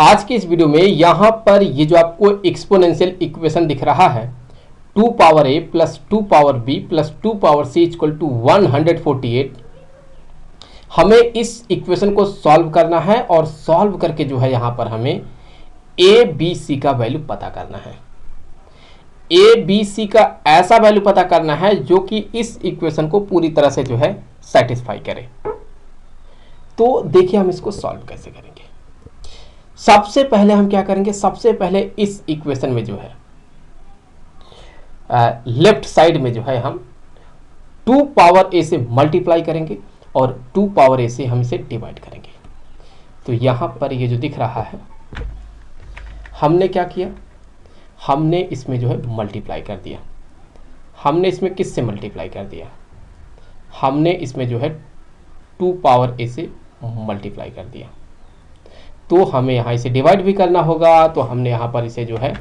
आज की इस वीडियो में यहाँ पर ये जो आपको एक्सपोनेंशियल इक्वेशन दिख रहा है 2 power a plus 2 power b plus 2 power c equal to 148, हमें इस इक्वेशन को सॉल्व करना है और सॉल्व करके जो है यहाँ पर हमें a b c का वैल्यू पता करना है। a b c का ऐसा वैल्यू पता करना है जो कि इस इक्वेशन को पूरी तरह से जो है सेटिस्फाई करे। तो देखिए हम इसको सॉल्व कैसे करेंगे। सबसे पहले हम क्या करेंगे, सबसे पहले इस इक्वेशन में जो है लेफ्ट साइड में जो है हम 2 पावर a से मल्टीप्लाई करेंगे और 2 पावर a से हम इसे डिवाइड करेंगे। तो यहाँ पर ये जो दिख रहा है हमने क्या किया, हमने इसमें जो है मल्टीप्लाई कर दिया। हमने इसमें किस से मल्टीप्लाई कर दिया, हमने इसमें जो है 2 पावर a से मल्टीप्लाई कर दिया। तो हमें यहाँ इसे डिवाइड भी करना होगा, तो हमने यहाँ पर इसे जो है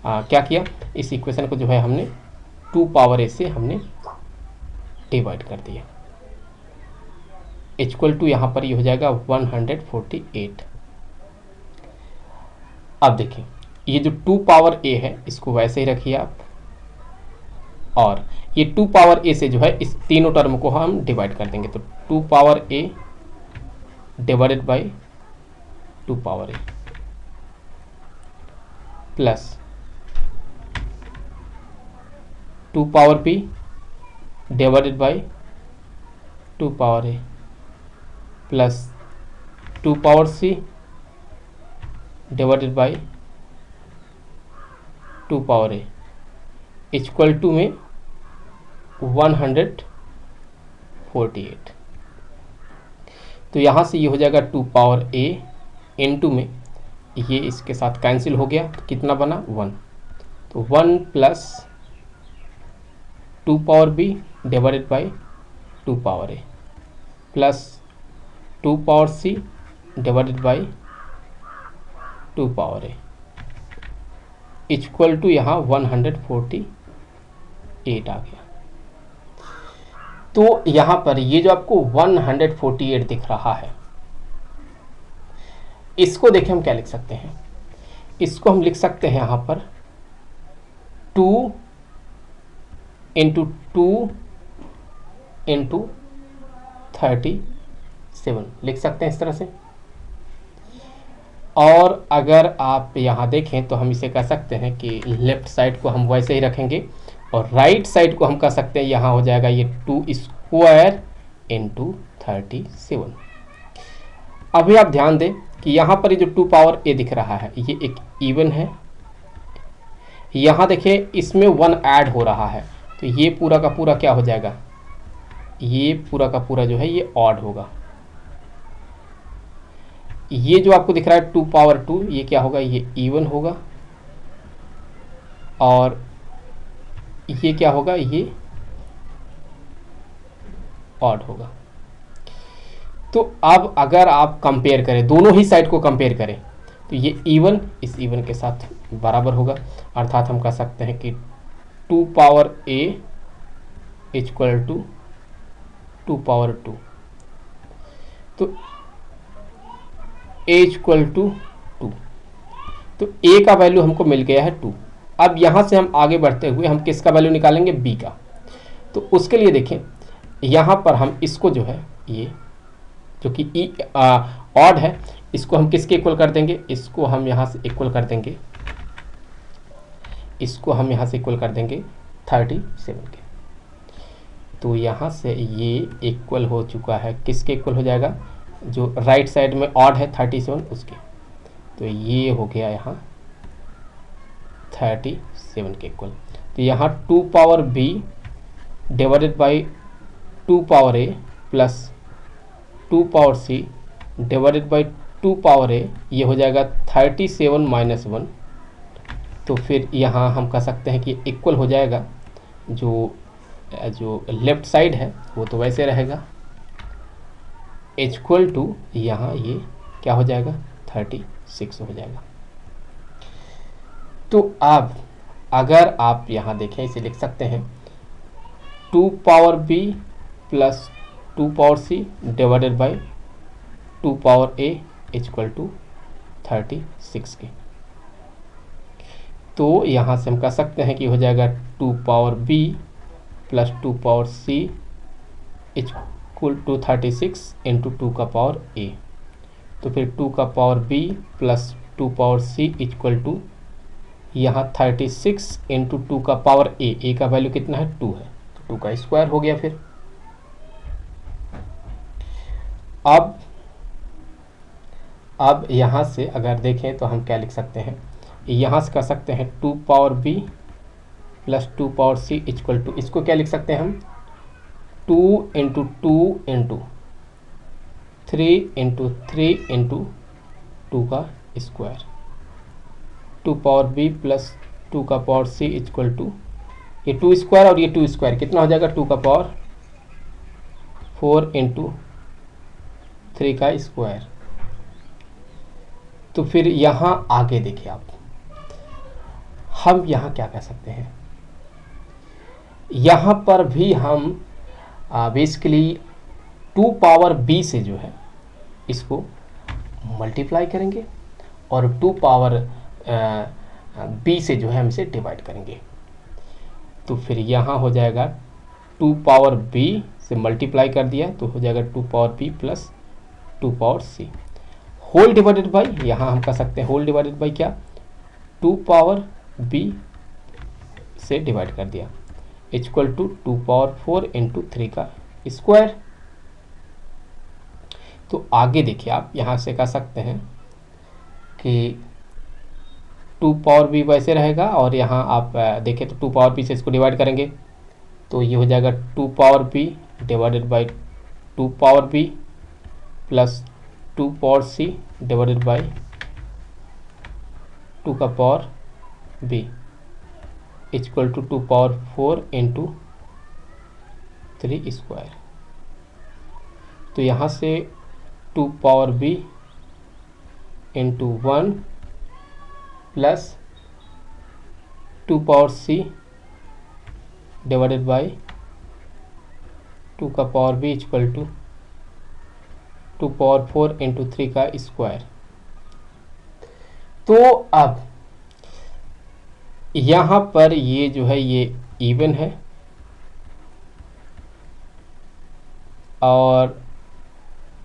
क्या किया, इस इक्वेशन को जो है हमने 2 पावर a से हमने डिवाइड कर दिया। इक्वल टू यहाँ पर ये हो जाएगा 148। अब देखिए ये जो 2 पावर a है इसको वैसे ही रखिए आप, और ये 2 पावर a से जो है इस तीनों टर्म को हम डिवाइड कर देंगे। तो 2 power a divided by 2 power a plus 2 power b divided by 2 power a plus 2 power c divided by 2 power a equal to में 148। तो यहाँ से ये हो जाएगा 2 पावर a इनटू में ये इसके साथ कैंसिल हो गया, तो कितना बना 1। तो 1 plus 2 power b divided by 2 power a plus 2 power c divided by 2 power a equal to यहाँ 148 आ गया। तो यहाँ पर ये जो आपको 148 दिख रहा है, इसको देखें हम क्या लिख सकते हैं, इसको हम लिख सकते हैं यहाँ पर 2 इंटू 2 इंटू 37 लिख सकते हैं इस तरह से। और अगर आप यहाँ देखें तो हम इसे कह सकते हैं कि लेफ्ट साइड को हम वैसे ही रखेंगे और राइट साइड को हम कह सकते हैं यहाँ हो जाएगा ये 2 स्क्वायर इंटू 37। अभी आप ध्यान दें कि यहाँ पर ये जो 2 पावर a दिख रहा है ये एक इवन है। यहाँ देखिए इसमें 1 ऐड हो रहा है, तो ये पूरा का पूरा क्या हो जाएगा, ये पूरा का पूरा जो है ये ऑड होगा। ये जो आपको दिख रहा है 2 पावर 2 ये क्या होगा, ये इवन होगा। और ये क्या होगा, ये ऑड होगा। तो अब अगर आप कंपेयर करें, दोनों ही साइड को कंपेयर करें, तो ये इवन इस इवन के साथ बराबर होगा। अर्थात हम कह सकते हैं कि 2 power a equal to 2 power 2। तो a इक्वल टू 2, तो a का वैल्यू हमको मिल गया है 2। अब यहाँ से हम आगे बढ़ते हुए हम किसका वैल्यू निकालेंगे, b का। तो उसके लिए देखें यहाँ पर हम इसको जो है ये जो कि ऑड है इसको हम किसके इक्वल कर देंगे, इसको हम यहाँ से इक्वल कर देंगे, इसको हम यहाँ से इक्वल कर देंगे 37 के। तो यहाँ से ये इक्वल हो चुका है, किसके इक्वल हो जाएगा, जो राइट साइड में ऑड है 37 उसके। तो ये हो गया यहाँ 37 के इक्वल। तो यहाँ 2 power b divided by 2 power a plus 2 power c divided by 2 power a ये हो जाएगा 37 माइनस 1। तो फिर यहाँ हम कह सकते हैं कि इक्वल हो जाएगा, जो लेफ्ट साइड है वो तो वैसे रहेगा, इक्वल टू यहाँ ये क्या हो जाएगा 36 हो जाएगा। तो अब अगर आप यहाँ देखें इसे लिख सकते हैं 2 power b plus 2 power c divided by 2 power a equal to 36 की। तो यहाँ से हम कह सकते हैं कि हो जाएगा 2 power b plus 2 power c equal to 36 into 2 का पावर a। तो फिर 2 का power b plus 2 power c equal to यहाँ 36 इंटू 2 का पावर a का वैल्यू कितना है 2 है, तो 2 का स्क्वायर हो गया। फिर अब यहाँ से अगर देखें तो हम क्या लिख सकते हैं, यहाँ से कर सकते हैं 2 power b plus 2 power c equal to, इसको क्या लिख सकते हैं हम 2 इंटू 2 इंटू 3 इंटू 3 इंटू 2 का स्क्वायर। 2 पावर b प्लस 2 का पावर c इक्वल टू ये 2 स्क्वायर और ये 2 स्क्वायर कितना हो जाएगा 2 का पावर 4 इंटू 3 का स्क्वायर। तो फिर यहाँ आगे देखिए आप, हम यहाँ क्या कह सकते हैं, यहाँ पर भी हम बेसिकली 2 पावर b से जो है इसको मल्टीप्लाई करेंगे और 2 पावर b से जो है हम इसे डिवाइड करेंगे। तो फिर यहाँ हो जाएगा 2 पावर b से मल्टीप्लाई कर दिया तो हो जाएगा 2 power b plus 2 power c whole divided by, यहाँ हम कह सकते हैं होल डिवाइडेड बाई क्या 2 पावर b से डिवाइड कर दिया इक्वल टू 2 पावर 4 इंटू 3 का स्क्वायर। तो आगे देखिए आप यहाँ से कह सकते हैं कि 2 पावर b वैसे रहेगा और यहाँ आप देखें तो 2 पावर b से इसको डिवाइड करेंगे तो ये हो जाएगा 2 power b divided by 2 power b plus 2 power c divided by 2 का power b equal to 2 power 4 into 3 square. तो यहाँ से 2 power b into 1 plus 2 power c divided by 2 का power b equal to 2 power 4 into 3 का square. तो अब यहाँ पर ये जो है ये इवन है और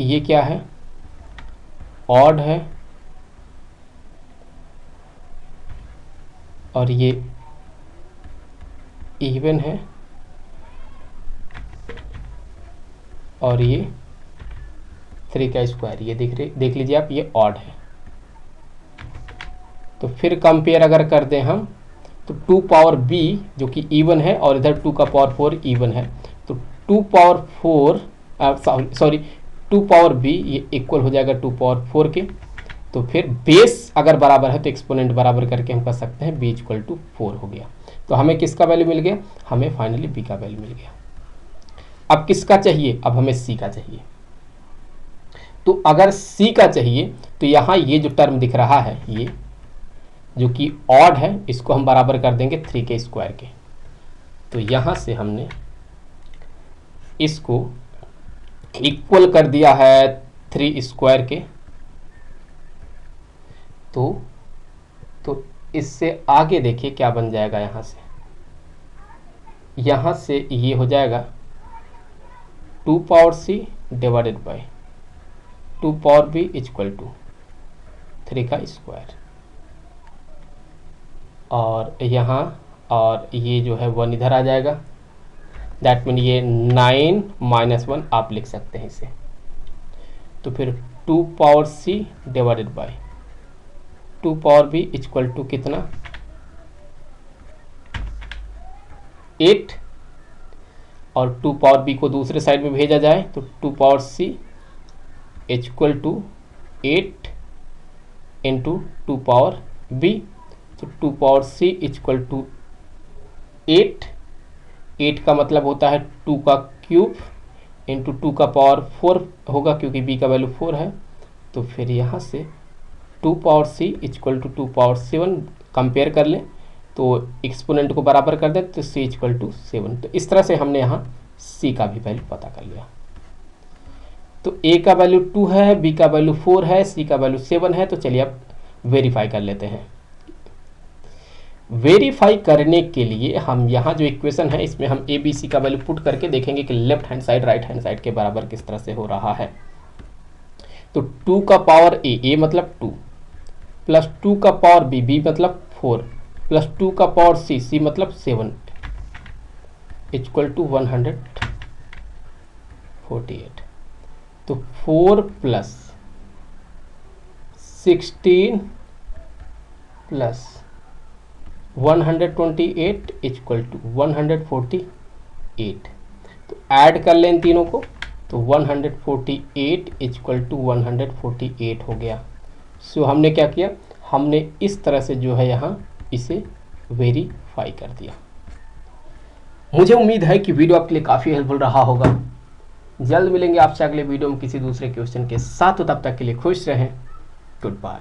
ये क्या है ऑड है और ये इवन है और ये 3 का स्क्वायर, ये देख लीजिए आप ये ऑड है। तो फिर कंपेयर अगर कर दें हम तो 2 पावर b जो कि इवन है और इधर 2 का पावर 4 इवन है तो 2 पावर 2 पावर b ये इक्वल हो जाएगा 2 पावर 4 के। तो फिर बेस अगर बराबर है तो एक्सपोनेंट बराबर करके हम कर सकते हैं b इक्वल टू 4 हो गया। तो हमें किसका वैल्यू मिल गया, हमें फाइनली b का वैल्यू मिल गया। अब किसका चाहिए, अब हमें c का चाहिए। तो अगर c का चाहिए तो यहाँ ये जो टर्म दिख रहा है ये जो कि ऑड है इसको हम बराबर कर देंगे 3 के स्क्वायर के। तो यहाँ से हमने इसको इक्वल कर दिया है 3 स्क्वायर के। तो इससे आगे देखिए क्या बन जाएगा, यहाँ से ये हो जाएगा 2 power c divided by 2 power b equal to 3 का स्क्वायर और यहाँ और ये जो है 1 इधर आ जाएगा। दैट मीन ये 9 माइनस 1 आप लिख सकते हैं इसे। तो फिर 2 power c divided by 2 power b equal to कितना 8 और 2 पावर b को दूसरे साइड में भेजा जाए तो 2 power c equal to 8 into 2 power b। तो 2 पावर c इक्वल टू 8 का मतलब होता है 2 का क्यूब इंटू 2 का पावर 4 होगा क्योंकि b का वैल्यू 4 है। तो फिर यहाँ से 2 power c equal to 2 power 7 compare कर लें तो एक्सपोनेंट को बराबर कर दें तो c इक्वल टू 7। तो इस तरह से हमने यहाँ c का भी वैल्यू पता कर लिया। तो ए का वैल्यू 2 है, बी का वैल्यू 4 है, सी का वैल्यू 7 है। तो चलिए अब वेरीफाई कर लेते हैं। वेरीफाई करने के लिए हम यहाँ जो इक्वेशन है इसमें हम ए बी सी का वैल्यू पुट करके देखेंगे कि left hand side right hand side के बराबर किस तरह से हो रहा है। तो 2 का पावर ए मतलब 2, प्लस 2 का पावर बी मतलब 4, प्लस 2 का पावर सी मतलब 7 इक्वल टू 148। तो 4 प्लस 16 प्लस 128 इक्वल टू 148। तो ऐड कर लें इन तीनों को, तो 148 इक्वल टू 148 हो गया। सो हमने क्या किया, हमने इस तरह से जो है यहाँ इसे वेरीफाई कर दिया। मुझे उम्मीद है कि वीडियो आपके लिए काफ़ी हेल्पफुल रहा होगा। जल्द मिलेंगे आपसे अगले वीडियो में किसी दूसरे क्वेश्चन के साथ। तो तब तक के लिए खुश रहें। Good bye.